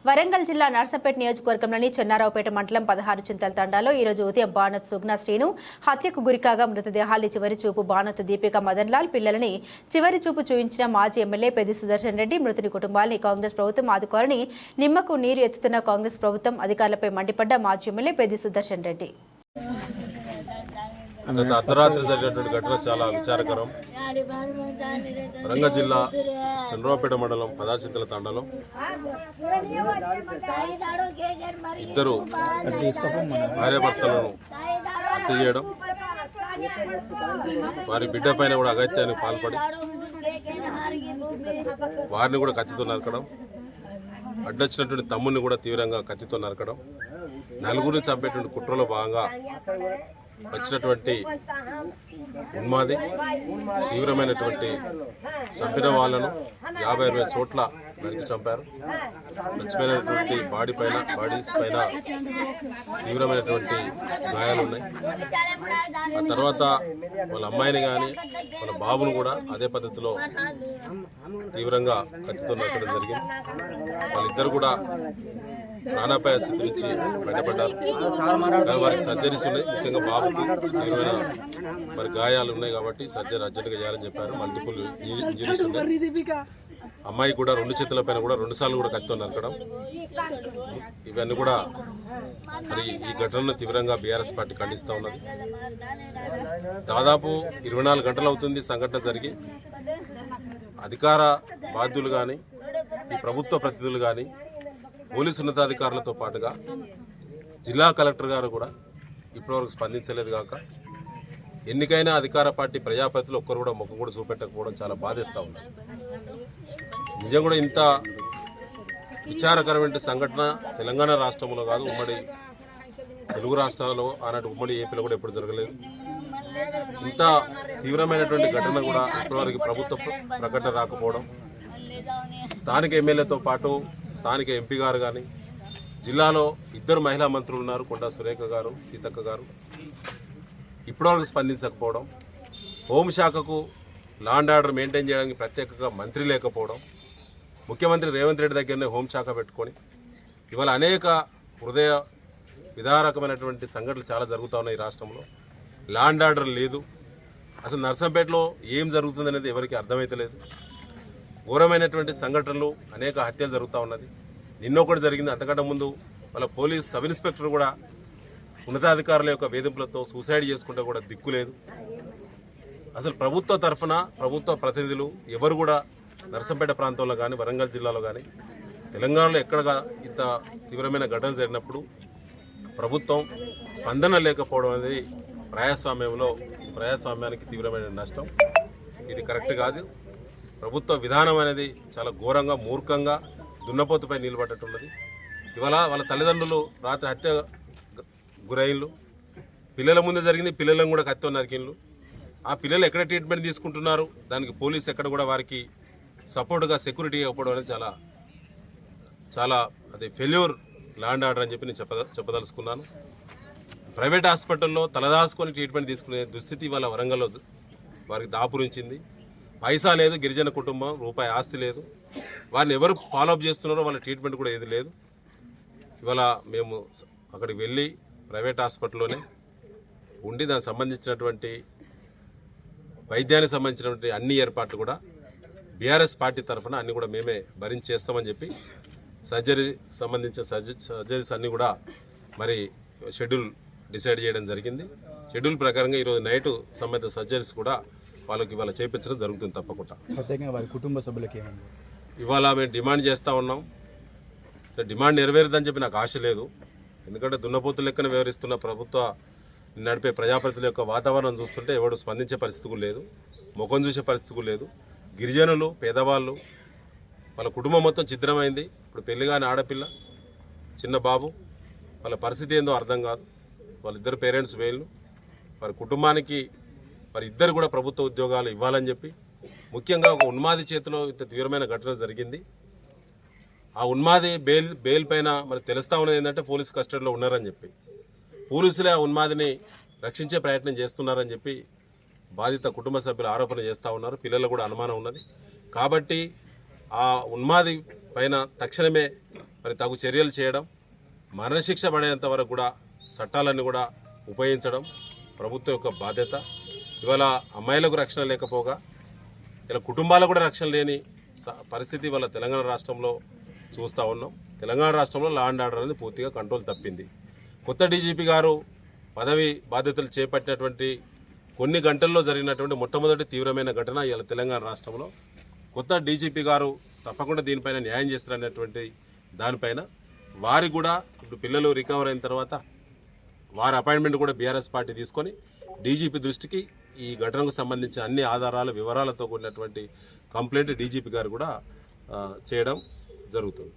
వరంగల్ జిల్లా నర్సంపేట నియోజకవర్గంలోని చెన్నారావుపేట మండలం 16 చింతల తండాలో ఈ రోజు ఉదయం బాణత్ సుగ్నా శ్రీను హత్యకు గురికాగా మృతదేహాల్ని చివరి చూపు బాణత్ దీపిక మదన్ లాల్ పిల్లలని చివరి చూపు చూయించిన మాజీ ఎమ్మెల్యే పెద్ది సుదర్శన్ రెడ్డి మృతుని కుటుంబాన్ని కాంగ్రెస్ ప్రభుత్వం ఆదుకోవాలని నిమ్మకు నీరు ఎత్తుతున్న కాంగ్రెస్ ప్రభుత్వం అధికారులపై మండిపడ్డ మాజీ ఎమ్మెల్యే పెద్ది సుదర్శన్ రెడ్డి. గత అర్ధరాత్రి జరిగినటువంటి ఘటన చాలా విచారకరం. వరంగల్ జిల్లా చంద్రరావుపేట మండలం 16 చింతల తండాలో ఇద్దరు భార్యాభర్తలను హత్య చేయడం, వారి బిడ్డ పైన కూడా అగత్యానికి పాల్పడి వారిని కూడా కత్తితో నరకడం, అడ్డొచ్చినటువంటి తమ్ముడిని కూడా తీవ్రంగా కత్తితో నరకడం, నలుగురిని చంపేటువంటి కుట్రలో భాగంగా వచ్చినటువంటి ఉన్మాది తీవ్రమైనటువంటి చంపిన వాళ్ళను 50-60 చోట్ల నరికి చంపారు. చచ్చిపోయినటువంటి బాడీస్ పైన తీవ్రమైనటువంటి గాయాలు ఉన్నాయి. ఆ తర్వాత వాళ్ళ అమ్మాయిని కానీ వాళ్ళ బాబును కూడా అదే పద్ధతిలో తీవ్రంగా కత్తితో నరకడం జరిగింది. వాళ్ళిద్దరు కూడా ప్రాణాపాయ స్థితి నుంచి బయటపడ్డారు. వారికి సర్జరీస్ ఉన్నాయి. ముఖ్యంగా బాబుకి తీవ్రమైన మరి గాయాలు ఉన్నాయి కాబట్టి సర్జరీ అర్జెంట్గా చేయాలని చెప్పారు. మల్టిపుల్ ఇంజరీస్ ఉన్నాయి. అమ్మాయి కూడా 2 చేతుల పైన కూడా 2 సార్లు కూడా కత్తితో నరకడం, ఇవన్నీ కూడా మరి ఈ ఘటనను తీవ్రంగా బీఆర్ఎస్ పార్టీ ఖండిస్తూ ఉన్నది. దాదాపు 24 గంటలు అవుతుంది సంఘటన జరిగి. అధికార బాధ్యులు కానీ ఈ ప్రభుత్వ ప్రతినిధులు కానీ పోలీసు ఉన్నతాధికారులతో పాటుగా జిల్లా కలెక్టర్ గారు కూడా ఇప్పటివరకు స్పందించలేదు కాక ఎన్నికైన అధికార పార్టీ ప్రజాప్రతినిధులు ఒక్కరు కూడా ముఖం కూడా చూపెట్టకపోవడం చాలా బాధేస్తూ ఉంది. నిజం కూడా ఇంత విచారకరమైన సంఘటన తెలంగాణ రాష్ట్రంలో కాదు, ఉమ్మడి తెలుగు రాష్ట్రాలలో ఆనాటి ఉమ్మడి ఏపీలో కూడా ఎప్పుడు జరగలేదు. ఇంత తీవ్రమైనటువంటి ఘటన కూడా ఇప్పటివరకు ప్రభుత్వ ప్రకటన రాకపోవడం, స్థానిక ఎమ్మెల్యేతో పాటు స్థానిక ఎంపీ గారు కానీ జిల్లాలో 2 మహిళా మంత్రులు ఉన్నారు, కొండా సురేఖ గారు, సీతక్క గారు, ఇప్పటివరకు స్పందించకపోవడం, హోంశాఖకు లా అండ్ ఆర్డర్ మెయింటైన్ చేయడానికి ప్రత్యేకంగా మంత్రి లేకపోవడం, ముఖ్యమంత్రి రేవంత్ రెడ్డి దగ్గరనే హోంశాఖ పెట్టుకొని ఇవాళ అనేక హృదయ విదారకమైనటువంటి సంఘటనలు చాలా జరుగుతూ ఉన్నాయి. ఈ రాష్ట్రంలో లా అండ్ ఆర్డర్ లేదు. అసలు నర్సంపేటలో ఏం జరుగుతుందనేది ఎవరికి అర్థమైతలేదు. ఘోరమైనటువంటి సంఘటనలు, అనేక హత్యలు జరుగుతూ ఉన్నది. నిన్నొకటి జరిగింది. అంతకంటే ముందు వాళ్ళ పోలీస్ సబ్ ఇన్స్పెక్టర్ కూడా ఉన్నతాధికారుల యొక్క వేధింపులతో సూసైడ్ చేసుకుంటే కూడా దిక్కులేదు. అసలు ప్రభుత్వ తరఫున ప్రభుత్వ ప్రతినిధులు ఎవరు కూడా నర్సంపేట ప్రాంతంలో కానీ వరంగల్ జిల్లాలో కానీ తెలంగాణలో ఎక్కడగా ఇంత తీవ్రమైన ఘటన జరిగినప్పుడు ప్రభుత్వం స్పందన లేకపోవడం అనేది ప్రజాస్వామ్యానికి తీవ్రమైన నష్టం. ఇది కరెక్ట్ కాదు. ప్రభుత్వ విధానం అనేది చాలా ఘోరంగా, మూర్ఖంగా, దున్నపోతుపై నిలబడ్డట్టున్నది. ఇవాళ వాళ్ళ తల్లిదండ్రులు రాత్రి హత్య గురైన్లు, పిల్లల ముందే జరిగింది, పిల్లలను కూడా కత్తితో నరికిన్లు. ఆ పిల్లలు ఎక్కడ ట్రీట్మెంట్ తీసుకుంటున్నారు, దానికి పోలీసు ఎక్కడ కూడా వారికి సపోర్ట్గా సెక్యూరిటీ ఇవ్వకపోవడం అనేది చాలా చాలా అది ఫెయిల్యూర్ లా అండ్ ఆర్డర్ అని చెప్పి నేను చెప్పదలుచుకున్నాను. ప్రైవేట్ హాస్పిటల్లో తలదాచుకొని ట్రీట్మెంట్ తీసుకునే దుస్థితి ఇవాళ వరంగల్లో వారికి దాపురించింది. పైసా లేదు, గిరిజన కుటుంబం, రూపాయి ఆస్తి లేదు. వారిని ఎవరు ఫాలోఅప్ చేస్తున్నారో వాళ్ళ ట్రీట్మెంట్ కూడా ఏది లేదు. ఇవాళ మేము అక్కడికి వెళ్ళి ప్రైవేట్ హాస్పిటల్లోనే ఉండి దానికి సంబంధించినటువంటి వైద్యానికి సంబంధించినటువంటి అన్ని ఏర్పాట్లు కూడా బీఆర్ఎస్ పార్టీ తరఫున అన్ని కూడా మేమే భరించి చేస్తామని చెప్పి సంబంధించిన సర్జరీస్ అన్నీ కూడా మరి షెడ్యూల్ డిసైడ్ చేయడం జరిగింది. షెడ్యూల్ ప్రకారంగా ఈరోజు నైటు సంబంధిత సర్జరీస్ కూడా వాళ్ళకి ఇవాళ చేయించడం జరుగుతుంది. తప్పకుండా ప్రత్యేకంగా వారి కుటుంబ సభ్యులకి ఇవాళ మేము డిమాండ్ చేస్తూ ఉన్నాం. డిమాండ్ నెరవేరుదని చెప్పి నాకు ఆశ లేదు. ఎందుకంటే దున్నపోతు లెక్కన వ్యవహరిస్తున్న ప్రభుత్వ నడిపే ప్రజాప్రతినిధుల యొక్క వాతావరణం చూస్తుంటే ఎవడు స్పందించే పరిస్థితి కూడా లేదు, ముఖం చూసే పరిస్థితి కూడా లేదు. గిరిజనులు, పేదవాళ్ళు, వాళ్ళ కుటుంబం మొత్తం ఛిద్రమైంది. ఇప్పుడు పెళ్లిగాని ఆడపిల్ల, చిన్న బాబు, వాళ్ళ పరిస్థితి ఏందో అర్థం కాదు. వాళ్ళిద్దరు పేరెంట్స్ వీళ్ళు, వారి కుటుంబానికి వారి ఇద్దరు కూడా ప్రభుత్వ ఉద్యోగాలు ఇవ్వాలని చెప్పి, ముఖ్యంగా ఒక ఉన్మాది చేతిలో ఇంత తీవ్రమైన ఘటన జరిగింది. ఆ ఉన్మాది బెయిల్ పైన మరి తెలుస్తా ఉన్నది ఏంటంటే పోలీసు కస్టడీలో ఉన్నారని చెప్పి, పోలీసులే ఆ ఉన్మాదిని రక్షించే ప్రయత్నం చేస్తున్నారని చెప్పి బాధిత కుటుంబ సభ్యులు ఆరోపణ చేస్తూ ఉన్నారు. పిల్లలు కూడా అనుమానం ఉన్నది. కాబట్టి ఆ ఉన్మాది పైన తక్షణమే మరి తగు చర్యలు చేయడం, మరణశిక్ష పడేంత వరకు కూడా చట్టాలన్నీ కూడా ఉపయోగించడం ప్రభుత్వం యొక్క బాధ్యత. ఇవాళ అమ్మాయిలకు రక్షణ లేకపోగా ఇలా కుటుంబాలకు కూడా రక్షణ లేని పరిస్థితి ఇవాళ తెలంగాణ రాష్ట్రంలో చూస్తూ ఉన్నాం. తెలంగాణ రాష్ట్రంలో లా అండ్ ఆర్డర్ అనేది పూర్తిగా కంట్రోల్ తప్పింది. కొత్త డీజీపీ గారు పదవి బాధ్యతలు చేపట్టినటువంటి కొన్ని గంటల్లో జరిగినటువంటి మొట్టమొదటి తీవ్రమైన ఘటన ఇవాళ తెలంగాణ రాష్ట్రంలో. కొత్త డీజీపీ గారు తప్పకుండా దీనిపైన న్యాయం చేస్తారనేటువంటి దానిపైన వారికి కూడా ఇప్పుడు పిల్లలు రికవర్ అయిన తర్వాత వారి అపాయింట్మెంట్ కూడా బీఆర్ఎస్ పార్టీ తీసుకొని డీజీపీ దృష్టికి ఈ ఘటనకు సంబంధించిన అన్ని ఆధారాలు వివరాలతో కూడినటువంటి కంప్లైంట్ డీజీపీ గారు కూడా చేయడం జరుగుతుంది.